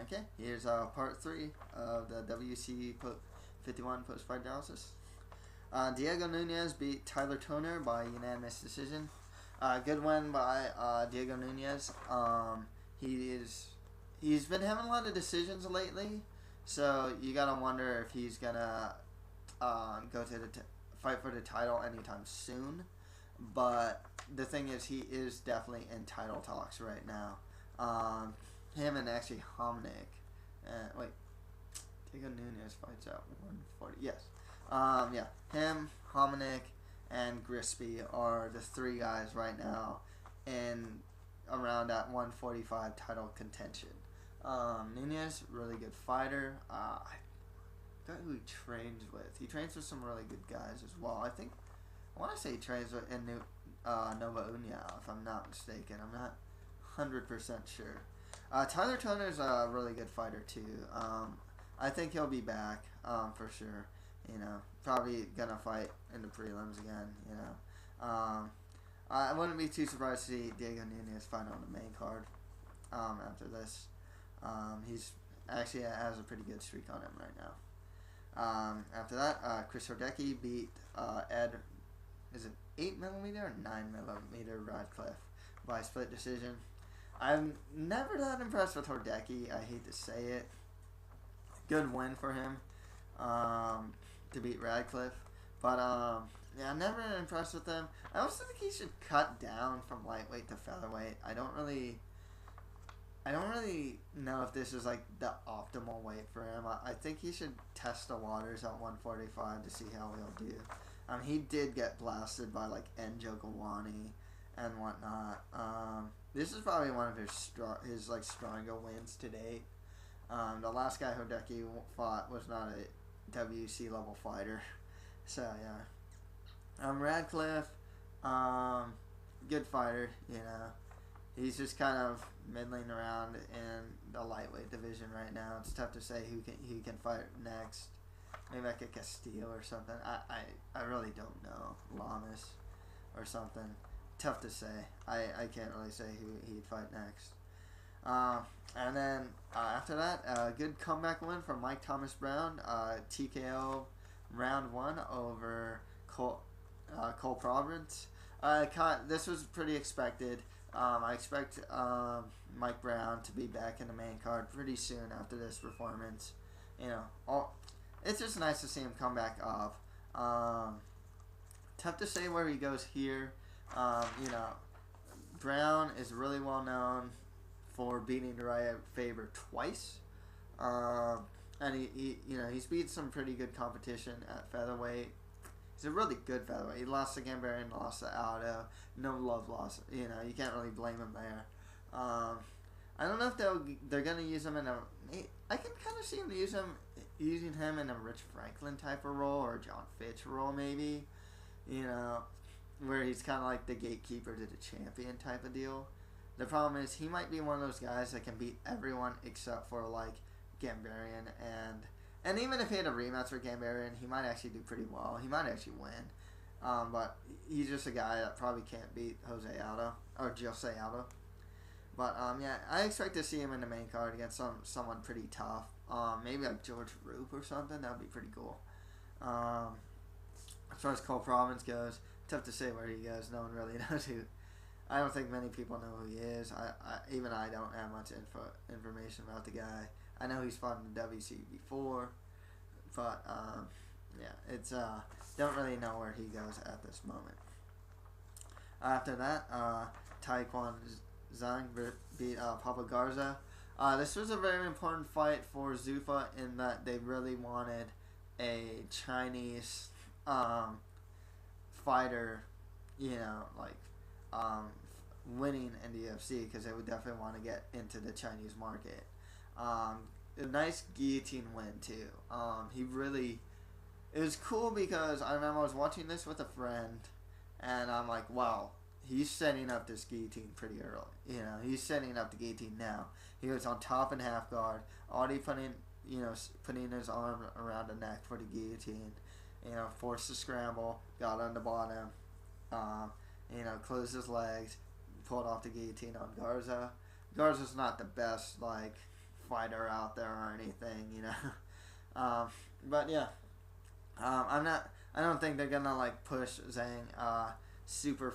Okay, here's part 3 of the WEC 51 post-fight analysis. Diego Nunes beat Tyler Toner by unanimous decision. Good win by Diego Nunes. He's been having a lot of decisions lately, so you gotta wonder if he's gonna go to the fight for the title anytime soon. But the thing is, he is definitely in title talks right now. Him and actually Hominick. Diego Nunes fights out 140. Yes. Yeah. Him, Hominick, and Grisby are the 3 guys right now in around that 145 title contention. Nunes, really good fighter. I forgot who he trains with. He trains with some really good guys as well. I want to say he trains with Nova União, if I'm not mistaken. I'm not 100% sure. Tyler Toner's a really good fighter too. I think he'll be back for sure. Probably gonna fight in the prelims again. I wouldn't be too surprised to see Diego Nunes fight on the main card after this. He's actually has a pretty good streak on him right now. After that, Chris Hordecki beat Ed. Is it 8mm or 9mm Radcliffe by split decision. I'm never that impressed with Hordecki. I hate to say it. Good win for him to beat Radcliffe. But, yeah, I'm never impressed with him. I also think he should cut down from lightweight to featherweight. I don't really know if this is, like, the optimal weight for him. I think he should test the waters at 145 to see how he'll do. He did get blasted by, like, Enjo Gawani and whatnot. This is probably one of his stronger wins to date. The last guy Hordecki fought was not a WC level fighter, so yeah. Radcliffe, good fighter. He's just kind of middling around in the lightweight division right now. It's tough to say who can fight next. Maybe like a Castillo or something. I really don't know. Lamas or something. Tough to say. I can't really say who he'd fight next. And then after that, good comeback win from Mike Thomas Brown. TKO round 1 over Cole Providence. This was pretty expected. I expect Mike Brown to be back in the main card pretty soon after this performance. It's just nice to see him come back up. Tough to say where he goes here. Brown is really well known for beating Uriah Faber twice. And he's beat some pretty good competition at featherweight. He's a really good featherweight. He lost to Gambarian, lost to Aldo. No love loss. You can't really blame him there. I don't know if they're gonna use him in a. I can kind of see him using him in a Rich Franklin type of role or John Fitch role maybe. Where he's kind of like the gatekeeper to the champion type of deal. The problem is he might be one of those guys that can beat everyone except for like Gambarian and even if he had a rematch for Gambarian, he might actually do pretty well. He might actually win. But he's just a guy that probably can't beat Jose Aldo or Jose Aldo. But yeah, I expect to see him in the main card against someone pretty tough. Maybe like George Roop or something. That would be pretty cool. As far as Cole Providence goes, tough to say where he goes. No one really knows who. I don't think many people know who he is. Even I don't have much information about the guy. I know he's fought in the WC before, but yeah, it's don't really know where he goes at this moment. After that, Taekwon Zhang beat Pablo Garza. This was a very important fight for Zuffa in that they really wanted a Chinese fighter, winning in the UFC because they would definitely want to get into the Chinese market. A nice guillotine win too. It was cool because I remember I was watching this with a friend and I'm like, wow, he's setting up this guillotine pretty early. He's setting up the guillotine now. He was on top and half guard, already putting his arm around the neck for the guillotine. Forced to scramble, got on the bottom, closed his legs, pulled off the guillotine on Garza. Garza's not the best, fighter out there or anything, you know. But yeah, I'm not. I don't think they're gonna like push Zhang super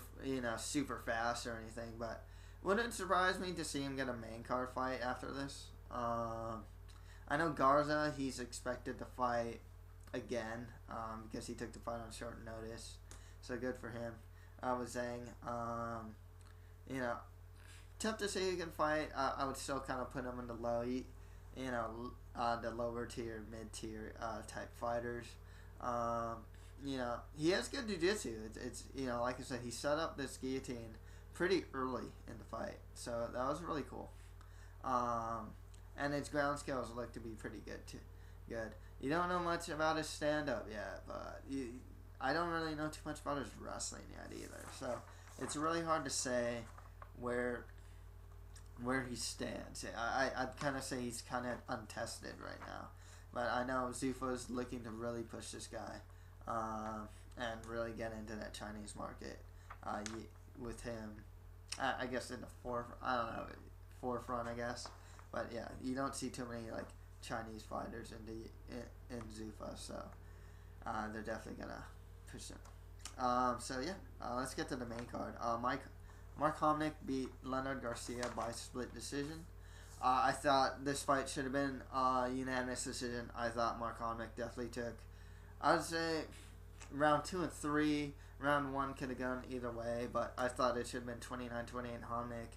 fast or anything. But wouldn't surprise me to see him get a main card fight after this. I know Garza, he's expected to fight again because he took the fight on short notice. So good for him. With Zhang, tough to say who can fight. I would still kind of put him in the the lower tier, mid tier type fighters. He has good jiu-jitsu. It's like I said, he set up this guillotine pretty early in the fight, so that was really cool. And his ground skills look to be pretty good too. Good. You don't know much about his stand-up yet, but I don't really know too much about his wrestling yet either. So it's really hard to say where he stands. I'd kind of say he's kind of untested right now. But I know Zuffa's looking to really push this guy and really get into that Chinese market with him. I guess in the forefront, I guess. But yeah, you don't see too many like Chinese fighters in Zuffa, so they're definitely gonna push him. Let's get to the main card. Mark Homnick beat Leonard Garcia by split decision. I thought this fight should have been a unanimous decision. I thought Mark Homnick definitely took, I would say, round 2 and 3. Round 1 could have gone either way, but I thought it should have been 29-20, and Homnick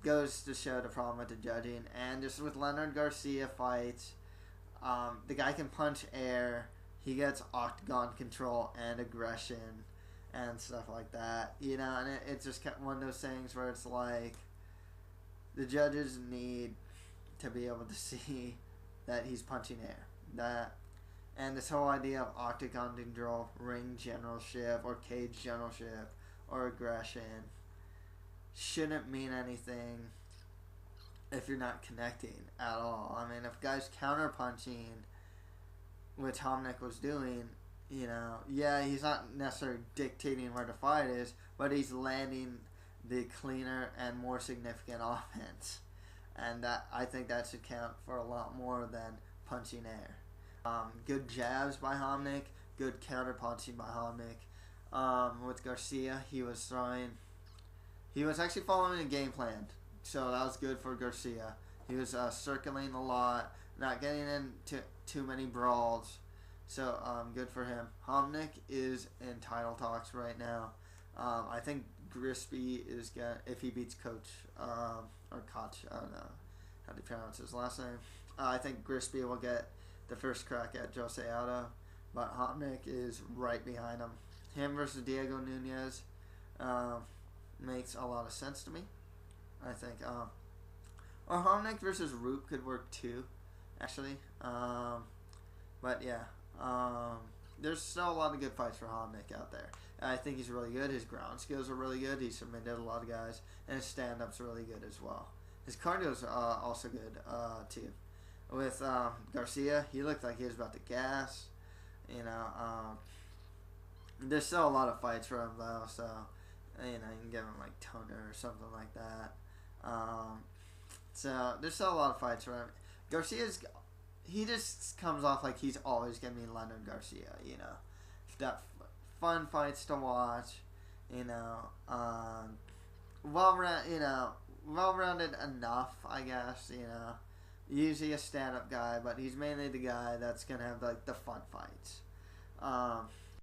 goes to show the problem with the judging. And just with Leonard Garcia fights, the guy can punch air. He gets octagon control and aggression and stuff like that. And it's just one of those things where it's like the judges need to be able to see that he's punching air. And this whole idea of octagon control, ring generalship, or cage generalship, or aggression shouldn't mean anything if you're not connecting at all. I mean, if guys counter-punching, which Homnick was doing, he's not necessarily dictating where the fight is, but he's landing the cleaner and more significant offense. And I think that should count for a lot more than punching air. Good jabs by Homnick, good counter-punching by Homnick. With Garcia, he was actually following a game plan, so that was good for Garcia. He was circling a lot, not getting into too many brawls, so good for him. Homnick is in title talks right now. I think Grisby is if he beats Coach or Koch, I don't know how to pronounce his last name. I think Grisby will get the first crack at Jose Aldo, but Homnick is right behind him. Him versus Diego Nunez makes a lot of sense to me. I think, or Homnick versus Roop could work too, actually. But yeah, there's still a lot of good fights for Homnick out there. I think he's really good. His ground skills are really good. He submitted a lot of guys, and his stand-up's really good as well. His cardio's also good too. With Garcia, he looked like he was about to gas. There's still a lot of fights for him though, so you can give him like toner or something like that. So there's still a lot of fights for him. He just comes off like he's always gonna be Leonard Garcia. Got fun fights to watch. Well-rounded enough, I guess. Usually a stand-up guy, but he's mainly the guy that's gonna have like the fun fights.